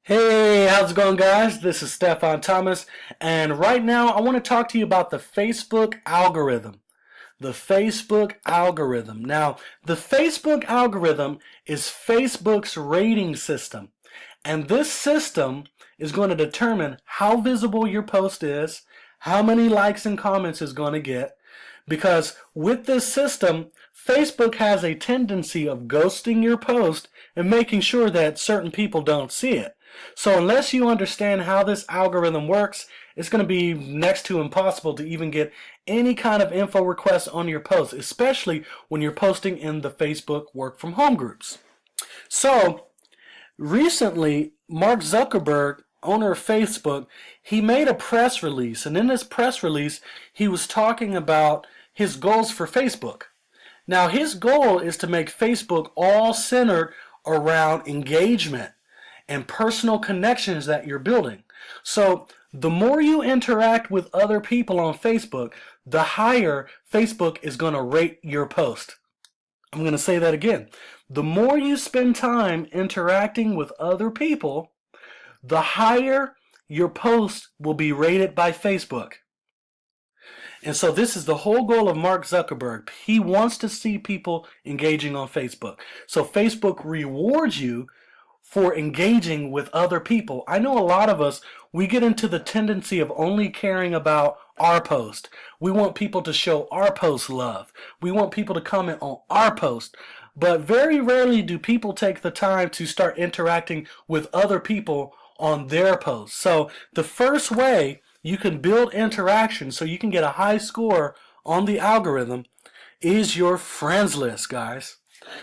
Hey, how's it going, guys? This is Stefan Thomas, and right now I want to talk to you about the Facebook algorithm. The Facebook algorithm. Now, the Facebook algorithm is Facebook's rating system, and this system is going to determine how visible your post is, how many likes and comments it's going to get, because with this system, Facebook has a tendency of ghosting your post and making sure that certain people don't see it. So unless you understand how this algorithm works, it's going to be next to impossible to even get any kind of info requests on your post, especially when you're posting in the Facebook work from home groups. So recently, Mark Zuckerberg, owner of Facebook, he made a press release, and in this press release, he was talking about his goals for Facebook. Now, his goal is to make Facebook all centered around engagement and personal connections that you're building. So the more you interact with other people on Facebook, the higher Facebook is going to rate your post. I'm going to say that again. The more you spend time interacting with other people, the higher your post will be rated by Facebook. And so this is the whole goal of Mark Zuckerberg. He wants to see people engaging on Facebook. So Facebook rewards you for engaging with other people. I know a lot of us, we get into the tendency of only caring about our post. We want people to show our post love. We want people to comment on our post. But very rarely do people take the time to start interacting with other people on their posts. So the first way you can build interaction so you can get a high score on the algorithm is your friends list, guys.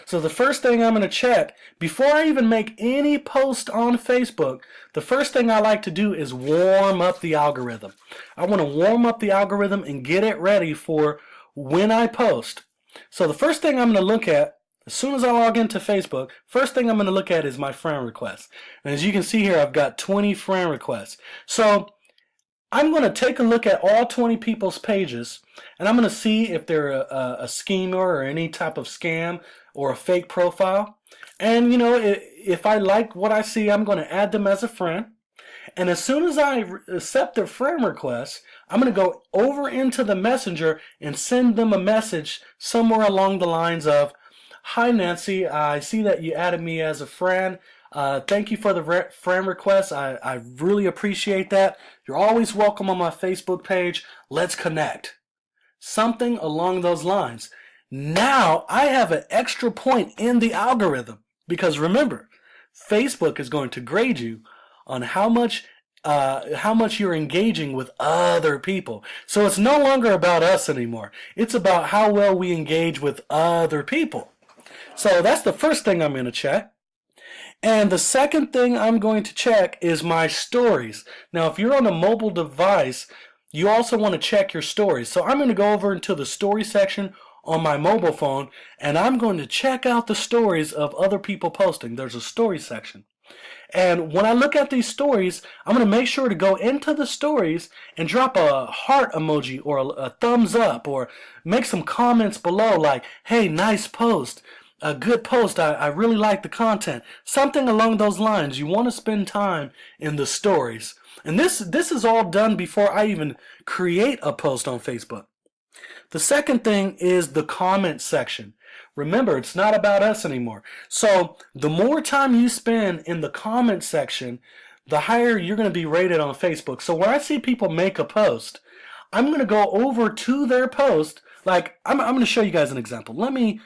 So the first thing I'm going to check, before I even make any post on Facebook, the first thing I like to do is warm up the algorithm. I want to warm up the algorithm and get it ready for when I post. So the first thing I'm going to look at, as soon as I log into Facebook, first thing I'm going to look at is my friend requests. And as you can see here, I've got 20 friend requests. So I'm going to take a look at all 20 people's pages, and I'm going to see if they're a schemer or any type of scam or a fake profile. And, you know, if I like what I see, I'm going to add them as a friend. And as soon as I accept their friend request, I'm going to go over into the messenger and send them a message somewhere along the lines of, "Hi, Nancy, I see that you added me as a friend. Thank you for the friend request. I really appreciate that. You're always welcome on my Facebook page. Let's connect." Something along those lines. Now I have an extra point in the algorithm because remember, Facebook is going to grade you on how much you're engaging with other people. So it's no longer about us anymore. It's about how well we engage with other people. So that's the first thing I'm going to check. And the second thing I'm going to check is my stories. Now, if you're on a mobile device, you also want to check your stories. So I'm going to go over into the story section on my mobile phone, and I'm going to check out the stories of other people posting. There's a story section. And when I look at these stories, I'm going to make sure to go into the stories and drop a heart emoji or a thumbs up or make some comments below like, "Hey, nice post. A good post. I really like the content." Something along those lines. You want to spend time in the stories. And this is all done before I even create a post on Facebook. The second thing is the comment section. Remember, it's not about us anymore. So the more time you spend in the comment section, the higher you're going to be rated on Facebook. So when I see people make a post, I'm going to go over to their post. Like I'm going to show you guys an example. I'm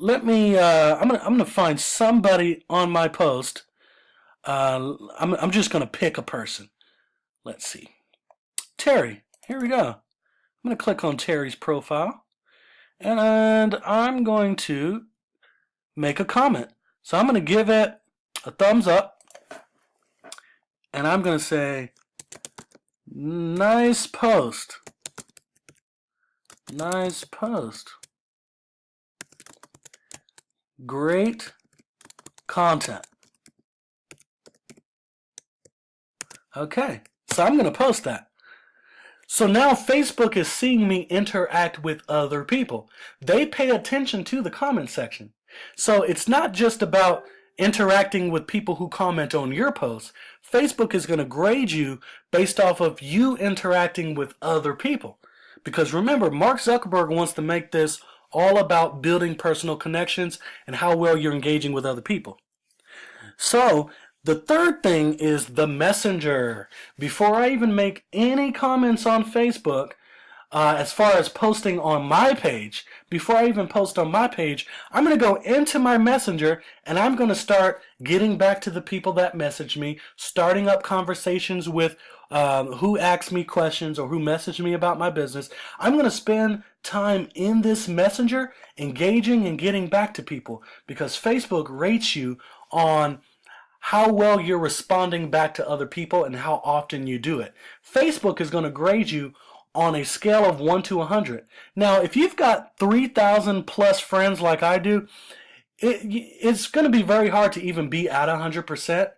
gonna find somebody on my post. I'm just gonna pick a person. Let's see, Terry. Here we go. I'm gonna click on Terry's profile, and I'm going to make a comment. So I'm gonna give it a thumbs up, and I'm gonna say, "Nice post. Nice post. Great content." Okay, so I'm going to post that. So now Facebook is seeing me interact with other people. They pay attention to the comment section. So it's not just about interacting with people who comment on your posts, Facebook is going to grade you based off of you interacting with other people. Because remember, Mark Zuckerberg wants to make this all about building personal connections and how well you're engaging with other people. So, the third thing is the Messenger. Before I even make any comments on Facebook, as far as posting on my page, before I even post on my page, I'm going to go into my Messenger and I'm going to start getting back to the people that message me, starting up conversations with who asked me questions or who messaged me about my business. I'm going to spend time in this Messenger engaging and getting back to people, because Facebook rates you on how well you're responding back to other people and how often you do it. Facebook is going to grade you on a scale of 1 to 100. Now, if you've got 3,000 plus friends like I do, it's going to be very hard to even be at 100%,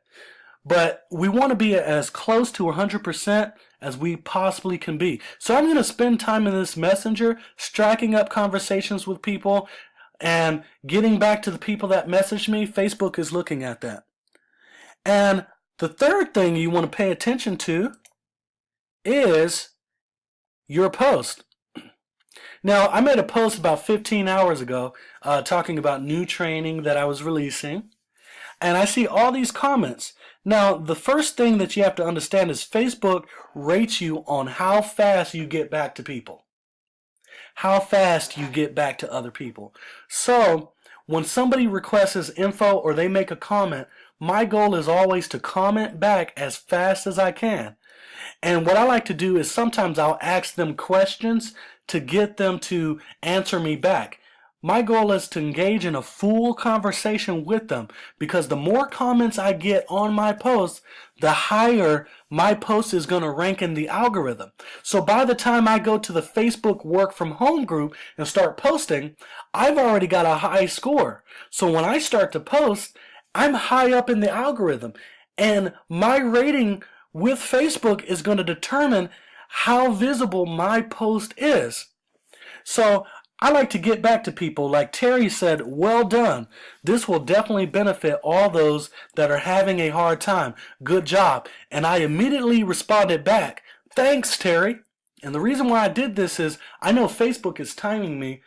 but we want to be as close to 100% as we possibly can be. So I'm going to spend time in this Messenger, striking up conversations with people, and getting back to the people that message me. Facebook is looking at that. And the third thing you want to pay attention to is your post. Now, I made a post about 15 hours ago talking about new training that I was releasing, and I see all these comments. Now, the first thing that you have to understand is Facebook rates you on how fast you get back to people. How fast you get back to other people. So, when somebody requests info or they make a comment, my goal is always to comment back as fast as I can. And what I like to do is sometimes I'll ask them questions to get them to answer me back. My goal is to engage in a full conversation with them, because the more comments I get on my posts, the higher my post is going to rank in the algorithm. So by the time I go to the Facebook Work From Home group and start posting, I've already got a high score. So when I start to post, I'm high up in the algorithm, and my rating with Facebook is going to determine how visible my post is. So I like to get back to people. Like Terry said, well done. This will definitely benefit all those that are having a hard time. Good job. And I immediately responded back, thanks, Terry. And the reason why I did this is I know Facebook is timing me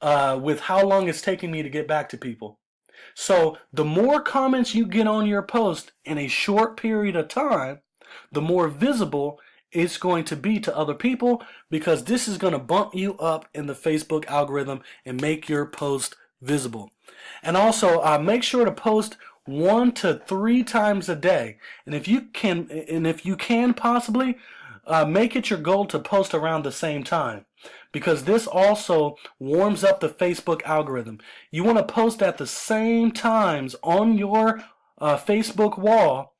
with how long it's taking me to get back to people. So the more comments you get on your post in a short period of time, the more visible it's going to be to other people, because this is going to bump you up in the Facebook algorithm and make your post visible. And also make sure to post 1 to 3 times a day. And if you can possibly make it your goal to post around the same time, because this also warms up the Facebook algorithm. You want to post at the same times on your Facebook wall,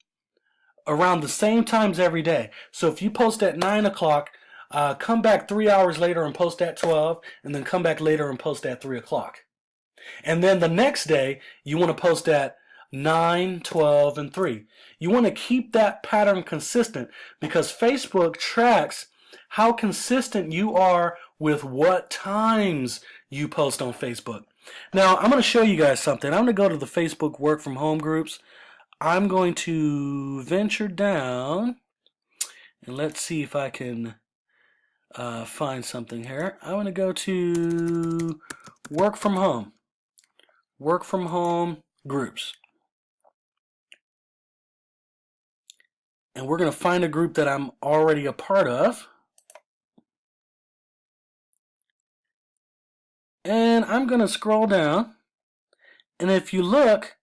around the same times every day. So if you post at 9 o'clock, come back 3 hours later and post at 12, and then come back later and post at 3 o'clock. And then the next day, you want to post at 9, 12, and 3. You want to keep that pattern consistent, because Facebook tracks how consistent you are with what times you post on Facebook. Now, I'm going to show you guys something. I'm going to go to the Facebook Work From Home groups. I'm going to venture down, and let's see if I can find something here. I'm going to go to Work From Home. Work From Home groups. And we're going to find a group that I'm already a part of. And I'm going to scroll down. And if you look,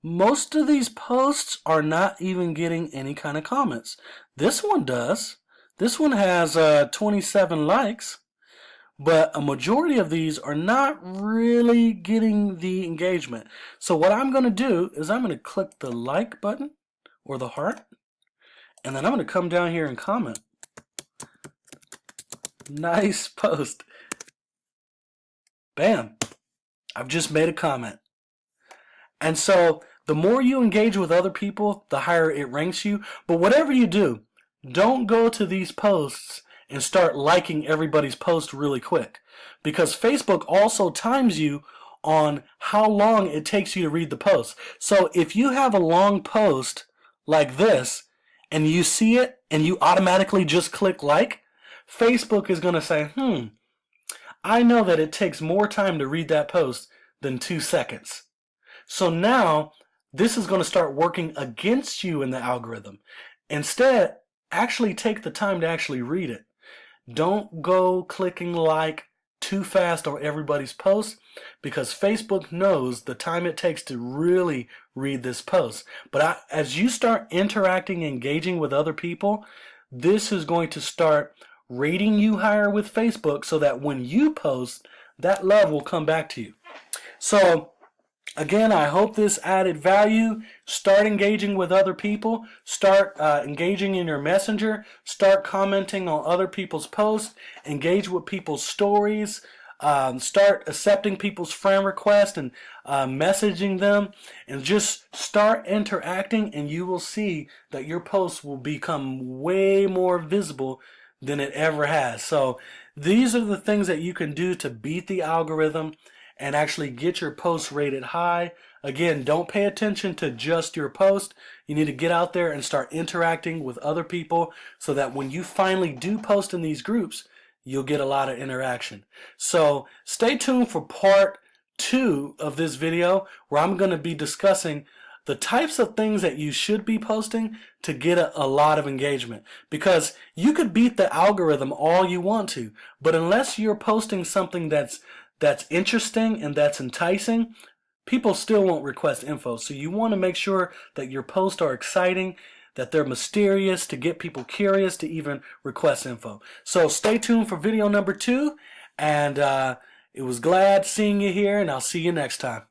most of these posts are not even getting any kind of comments. This one does. This one has 27 likes. But a majority of these are not really getting the engagement. So what I'm going to do is I'm going to click the like button or the heart. And then I'm going to come down here and comment. Nice post. Bam. I've just made a comment. And so the more you engage with other people, the higher it ranks you. But whatever you do, don't go to these posts and start liking everybody's post really quick, because Facebook also times you on how long it takes you to read the post. So if you have a long post like this and you see it and you automatically just click like, Facebook is going to say, I know that it takes more time to read that post than 2 seconds. So now this is going to start working against you in the algorithm. Instead, actually take the time to actually read it. Don't go clicking like too fast on everybody's post, because Facebook knows the time it takes to really read this post. But as you start interacting, engaging with other people, this is going to start rating you higher with Facebook, so that when you post, that love will come back to you. So again, I hope this added value. Start engaging with other people. Start engaging in your messenger. Start commenting on other people's posts. Engage with people's stories. Start accepting people's friend requests and messaging them. And just start interacting, and you will see that your posts will become way more visible than it ever has. So these are the things that you can do to beat the algorithm and actually get your posts rated high. Again, don't pay attention to just your post. You need to get out there and start interacting with other people, so that when you finally do post in these groups, you'll get a lot of interaction. So stay tuned for part 2 of this video, where I'm going to be discussing the types of things that you should be posting to get a lot of engagement. Because you could beat the algorithm all you want to, but unless you're posting something that's interesting and that's enticing, people still won't request info. So you want to make sure that your posts are exciting, that they're mysterious, to get people curious to even request info. So stay tuned for video number 2, and it was glad seeing you here, and I'll see you next time.